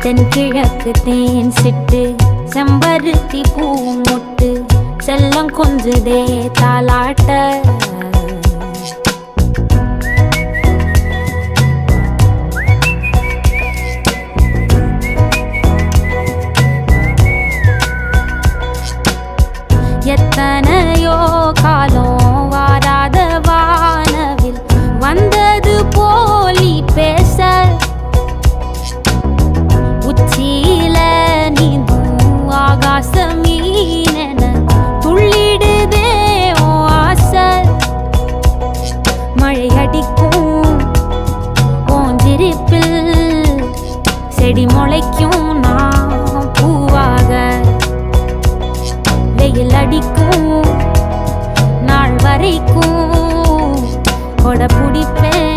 தென்கிழக்கு தேன் சிட்டு செம்பருத்தி பூ முட்டு செல்லம் கொஞ்சுதே தாலாட்ட எத்தனையோ காலம் வாராத வானவில் வந்தது போலி பேச உச்சியில நீந்தும் ஆகாச மீனென துள்ளிடுதே ஓ ஆசை மழை அடிக்கும் ஓஞ்சிருப்பில் செடி முளைக்கும் நான் பூவாக வெயில் அடிக்கும் நாள் வரைக்கும் கொடை பிடிப்பேன்